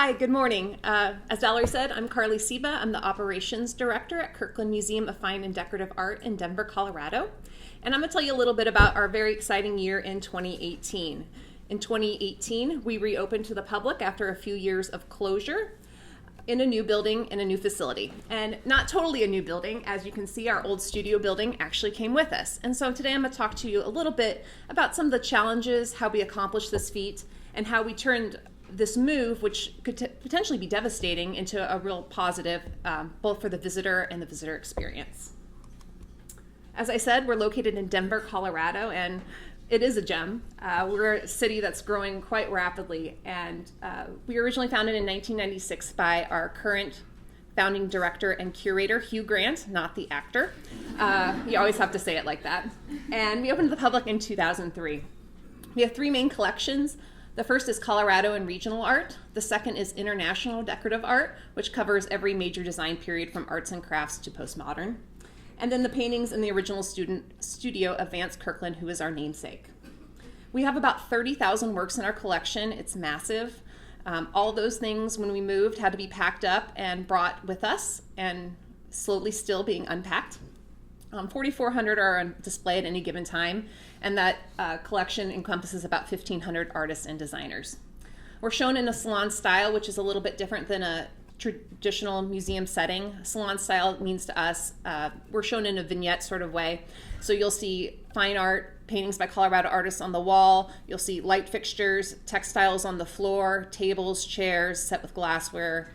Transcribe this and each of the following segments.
Hi, good morning. As Valerie said, I'm Carli Seeba. I'm the Operations Director at Kirkland Museum of Fine and Decorative Art in Denver, Colorado. And I'm going to tell you a little bit about our very exciting year in 2018. In 2018, we reopened to the public after a few years of closure in a new building in a new facility. And not totally a new building. As you can see, our old studio building actually came with us. And so today I'm going to talk to you a little bit about some of the challenges, how we accomplished this feat, and how we turned this move, which could potentially be devastating, into a real positive, both for the visitor and the visitor experience. As I said, we're located in Denver, Colorado, and it is a gem. We're a city that's growing quite rapidly, and we were originally founded in 1996 by our current founding director and curator, Hugh Grant, not the actor. You always have to say it like that. And we opened to the public in 2003. We have three main collections. The first is Colorado and regional art. The second is international decorative art, which covers every major design period from arts and crafts to postmodern. And then the paintings in the original studio of Vance Kirkland, who is our namesake. We have about 30,000 works in our collection. It's massive. All those things, when we moved, had to be packed up and brought with us and slowly still being unpacked. 4,400 are on display at any given time, and that collection encompasses about 1,500 artists and designers. We're shown in a salon style, which is a little bit different than a traditional museum setting. Salon style means to us, we're shown in a vignette sort of way. So you'll see fine art, paintings by Colorado artists on the wall. You'll see light fixtures, textiles on the floor, tables, chairs set with glassware,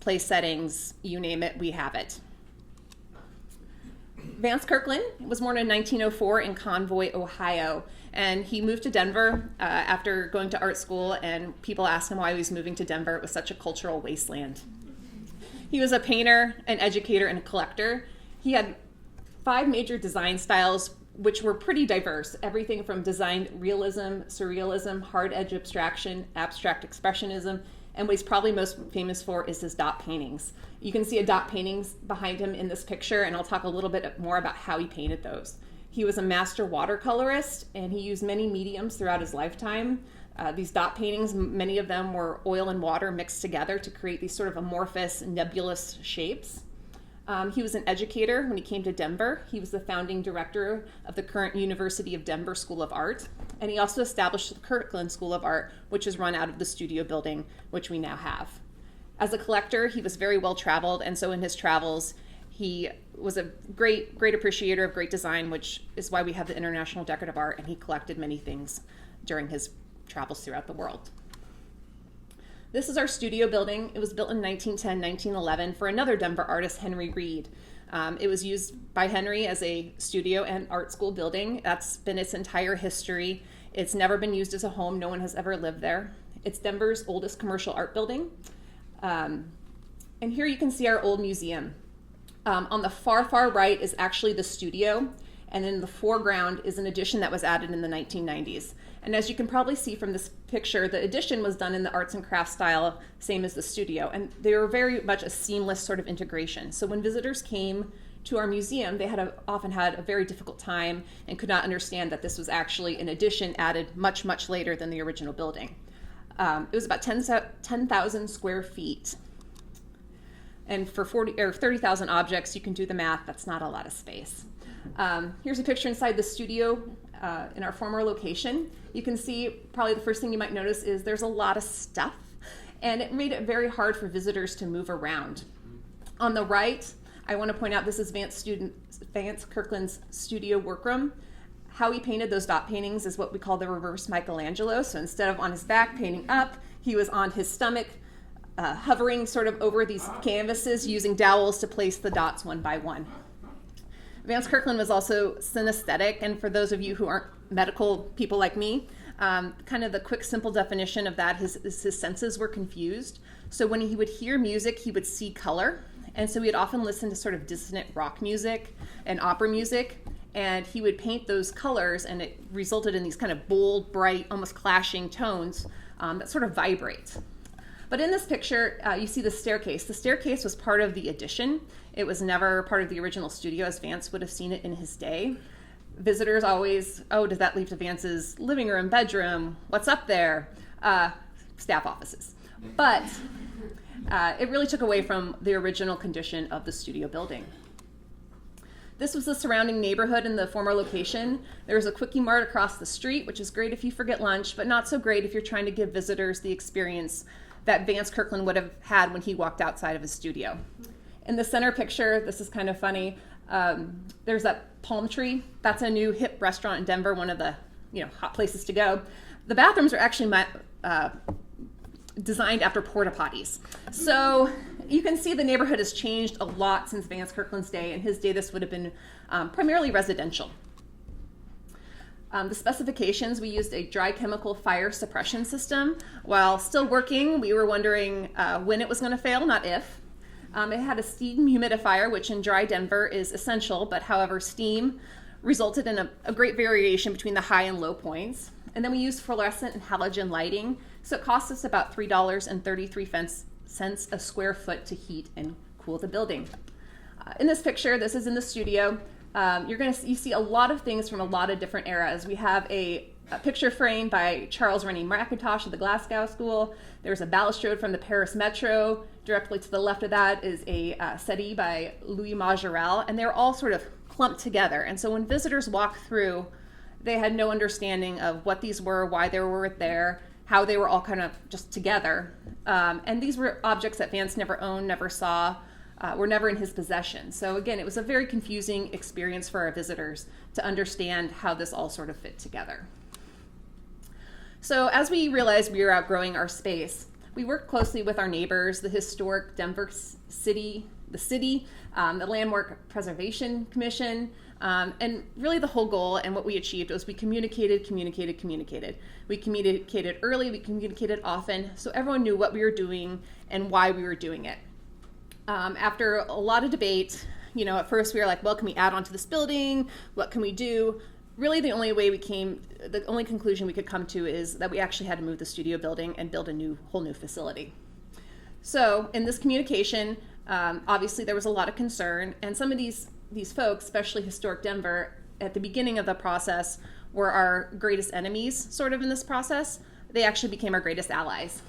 place settings, you name it, we have it. Vance Kirkland was born in 1904 in Convoy, Ohio, and he moved to Denver after going to art school, and people asked him why he was moving to Denver. It was such a cultural wasteland. He was a painter, an educator, and a collector. He had 5 major design styles, which were pretty diverse, everything from design realism, surrealism, hard edge abstraction, abstract expressionism, and what he's probably most famous for is his dot paintings. You can see a dot paintings behind him in this picture, and I'll talk a little bit more about how he painted those. He was a master watercolorist, and he used many mediums throughout his lifetime. These dot paintings, many of them were oil and water mixed together to create these sort of amorphous, nebulous shapes. He was an educator when he came to Denver. He was the founding director of the current University of Denver School of Art, and he also established the Kirkland School of Art, which is run out of the studio building, which we now have. As a collector, he was very well traveled, and so in his travels, he was a great appreciator of great design, which is why we have the International Decorative Art, and he collected many things during his travels throughout the world. This is our studio building. It was built in 1910, 1911 for another Denver artist, Henry Reed. It was used by Henry as a studio and art school building. That's been its entire history. It's never been used as a home. No one has ever lived there. It's Denver's oldest commercial art building. And here you can see our old museum. On the far right is actually the studio, and in the foreground is an addition that was added in the 1990s. And as you can probably see from this picture, the addition was done in the arts and crafts style, same as the studio, and they were very much a seamless sort of integration. So when visitors came to our museum, they often had a very difficult time and could not understand that this was actually an addition added much, much later than the original building. It was about 10,000 square feet. And for 30,000 objects, you can do the math, that's not a lot of space. Here's a picture inside the studio in our former location. You can see probably the first thing you might notice is there's a lot of stuff, and it made it very hard for visitors to move around. On the right, I want to point out this is Vance Kirkland's studio workroom. How he painted those dot paintings is what we call the reverse Michelangelo. So instead of on his back painting up, he was on his stomach, hovering sort of over these canvases using dowels to place the dots one by one. Vance Kirkland was also synesthetic, and for those of you who aren't medical people like me, kind of the quick, simple definition of that is his senses were confused. So when he would hear music, he would see color, and so he'd often listen to sort of dissonant rock music and opera music, and he would paint those colors, and it resulted in these kind of bold, bright, almost clashing tones that sort of vibrate. But in this picture, you see the staircase. The staircase was part of the addition. It was never part of the original studio as Vance would have seen it in his day. Visitors always, oh, does that lead to Vance's living room, bedroom? What's up there? Staff offices. But it really took away from the original condition of the studio building. This was the surrounding neighborhood in the former location. There was a Quickie Mart across the street, which is great if you forget lunch, but not so great if you're trying to give visitors the experience that Vance Kirkland would have had when he walked outside of his studio. In the center picture, this is kind of funny, there's that palm tree. That's a new hip restaurant in Denver, one of the hot places to go. The bathrooms are actually designed after porta potties. So you can see the neighborhood has changed a lot since Vance Kirkland's day. In his day, this would have been primarily residential. The specifications, we used a dry chemical fire suppression system. While still working, we were wondering when it was going to fail, not if. It had a steam humidifier, which in dry Denver is essential, but however, steam resulted in a great variation between the high and low points. And then we used fluorescent and halogen lighting, so it cost us about $3.33 a square foot to heat and cool the building. In this picture, this is in the studio. You see a lot of things from a lot of different eras. We have a picture frame by Charles Rennie Mackintosh of the Glasgow School. There's a balustrade from the Paris Metro. Directly to the left of that is a settee by Louis Majorelle, and they're all sort of clumped together. And so when visitors walk through, they had no understanding of what these were, why they were there, how they were all kind of just together. And these were objects that Vance never owned, never saw, were never in his possession. So again, it was a very confusing experience for our visitors to understand how this all sort of fit together. So as we realized we were outgrowing our space, we worked closely with our neighbors, the historic Denver City, the Landmark Preservation Commission, and really the whole goal and what we achieved was we communicated. We communicated early, we communicated often, so everyone knew what we were doing and why we were doing it. After a lot of debate, at first we were like, well, can we add on to this building? What can we do? Really the only conclusion we could come to is that we actually had to move the studio building and build a whole new facility. So in this communication, obviously there was a lot of concern, and some of these folks, especially Historic Denver, at the beginning of the process were our greatest enemies, sort of in this process. They actually became our greatest allies.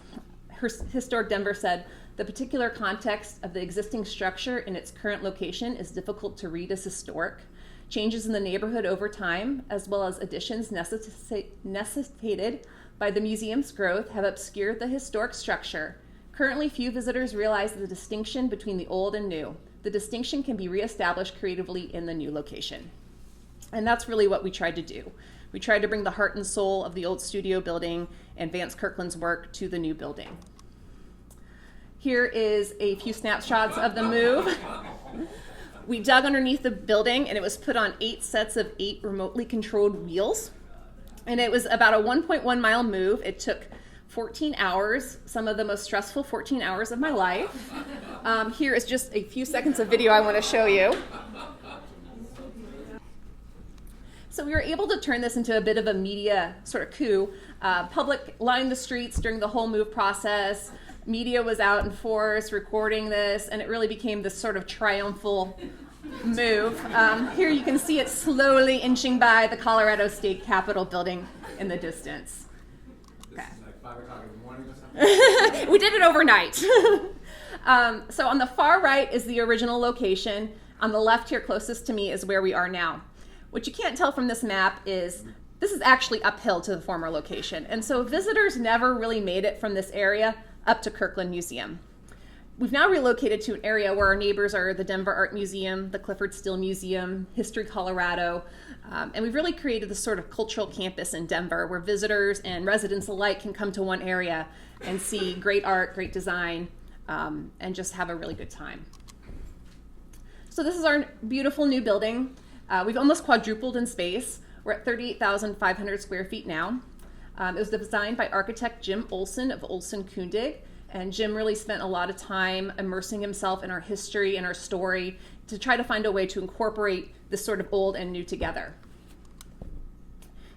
Historic Denver said, the particular context of the existing structure in its current location is difficult to read as historic. Changes in the neighborhood over time, as well as additions necessitated by the museum's growth, have obscured the historic structure. Currently, few visitors realize the distinction between the old and new. The distinction can be reestablished creatively in the new location. And that's really what we tried to do. We tried to bring the heart and soul of the old studio building and Vance Kirkland's work to the new building. Here is a few snapshots of the move. We dug underneath the building, and it was put on 8 sets of 8 remotely controlled wheels. And it was about a 1.1 mile move. It took 14 hours, some of the most stressful 14 hours of my life. Here is just a few seconds of video I want to show you. So we were able to turn this into a bit of a media sort of coup. Public lined the streets during the whole move process. Media was out in force recording this, and it really became this sort of triumphal move. Here you can see it slowly inching by the Colorado State Capitol building in the distance. Okay. This is like 5 o'clock in the morning or something? We did it overnight. So on the far right is the original location. On the left here, closest to me, is where we are now. What you can't tell from this map is this is actually uphill to the former location. And so visitors never really made it from this area up to Kirkland Museum. We've now relocated to an area where our neighbors are the Denver Art Museum, the Clifford Still Museum, History Colorado, and we've really created this sort of cultural campus in Denver where visitors and residents alike can come to one area and see great art, great design, and just have a really good time. So this is our beautiful new building. We've almost quadrupled in space. We're at 38,500 square feet now. It was designed by architect Jim Olson of Olson Kundig, and Jim really spent a lot of time immersing himself in our history and our story to try to find a way to incorporate this sort of old and new together.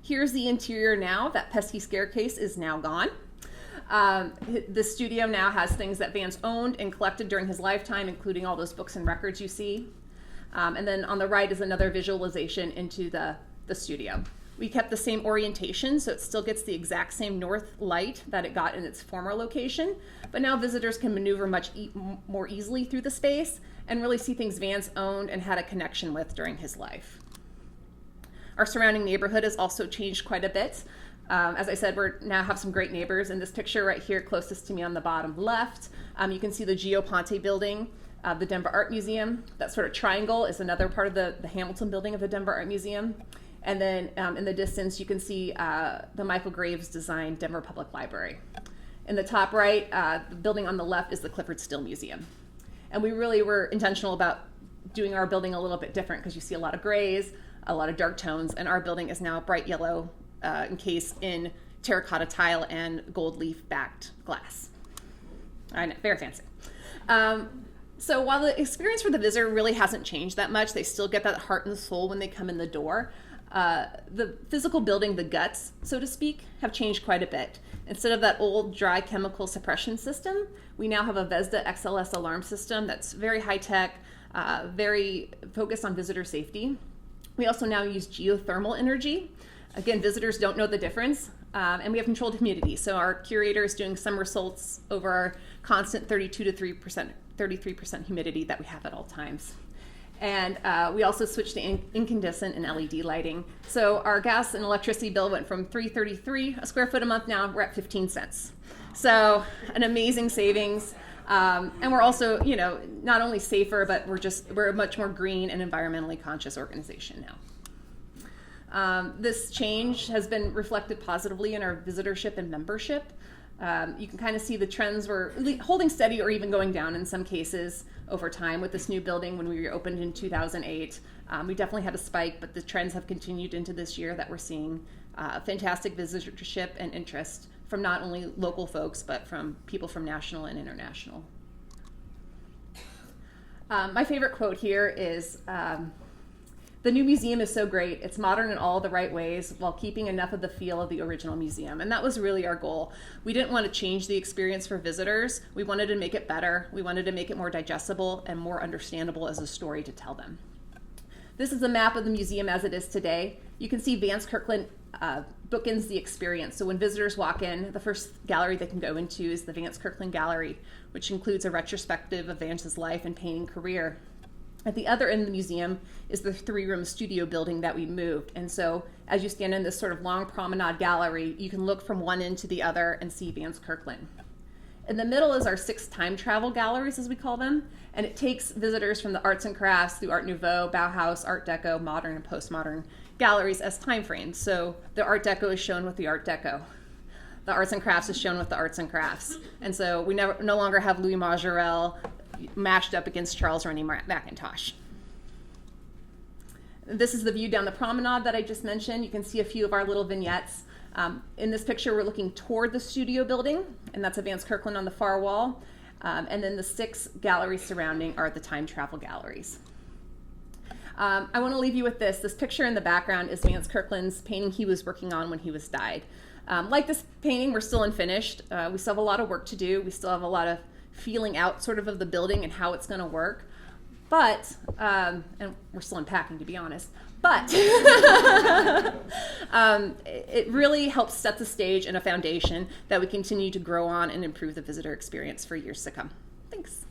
Here's the interior now. That pesky staircase is now gone. The studio now has things that Vance owned and collected during his lifetime, including all those books and records you see. And then on the right is another visualization into the studio. We kept the same orientation, so it still gets the exact same north light that it got in its former location, but now visitors can maneuver much more easily through the space and really see things Vance owned and had a connection with during his life. Our surrounding neighborhood has also changed quite a bit. As I said, we now have some great neighbors. In this picture right here, closest to me on the bottom left, you can see the Gio Ponte building, the Denver Art Museum. That sort of triangle is another part of the Hamilton building of the Denver Art Museum. And then in the distance, you can see the Michael Graves designed Denver Public Library. In the top right, the building on the left is the Clifford Still Museum. And we really were intentional about doing our building a little bit different because you see a lot of grays, a lot of dark tones, and our building is now bright yellow encased in terracotta tile and gold leaf backed glass. I know, very fancy. So while the experience for the visitor really hasn't changed that much, they still get that heart and soul when they come in the door. The physical building, the guts, so to speak, have changed quite a bit. Instead of that old dry chemical suppression system, we now have a Vesda XLS alarm system that's very high-tech, very focused on visitor safety. We also now use geothermal energy. Again, visitors don't know the difference, and we have controlled humidity. So our curator is doing somersaults over our constant 33% humidity that we have at all times. And we also switched to incandescent and LED lighting. So our gas and electricity bill went from $3.33 a square foot a month, now we're at 15 cents. So an amazing savings. And we're also, not only safer, but we're a much more green and environmentally conscious organization now. This change has been reflected positively in our visitorship and membership. You can kind of see the trends were holding steady or even going down in some cases over time with this new building when we reopened in 2008. We definitely had a spike, but the trends have continued into this year that we're seeing fantastic visitorship and interest from not only local folks, but from people from national and international. My favorite quote here is, "The new museum is so great. It's modern in all the right ways while keeping enough of the feel of the original museum." And that was really our goal. We didn't want to change the experience for visitors. We wanted to make it better. We wanted to make it more digestible and more understandable as a story to tell them. This is a map of the museum as it is today. You can see Vance Kirkland bookends the experience. So when visitors walk in, the first gallery they can go into is the Vance Kirkland Gallery, which includes a retrospective of Vance's life and painting career. At the other end of the museum is the 3-room studio building that we moved. And so as you stand in this sort of long promenade gallery, you can look from one end to the other and see Vance Kirkland. In the middle is our 6 time travel galleries, as we call them, and it takes visitors from the arts and crafts through Art Nouveau, Bauhaus, Art Deco, modern and postmodern galleries as time frames. So the Art Deco is shown with the Art Deco. The arts and crafts is shown with the arts and crafts. And so we no longer have Louis Majorelle mashed up against Charles Rennie Mackintosh. This is the view down the promenade that I just mentioned. You can see a few of our little vignettes. In this picture, we're looking toward the studio building, and that's a Vance Kirkland on the far wall. And then the 6 galleries surrounding are the time travel galleries. I want to leave you with this. This picture in the background is Vance Kirkland's painting he was working on when he was died. Like this painting, we're still unfinished. We still have a lot of work to do. We still have a lot of feeling out sort of the building and how it's going to work. But, and we're still unpacking, to be honest, but it really helps set the stage and a foundation that we continue to grow on and improve the visitor experience for years to come. Thanks.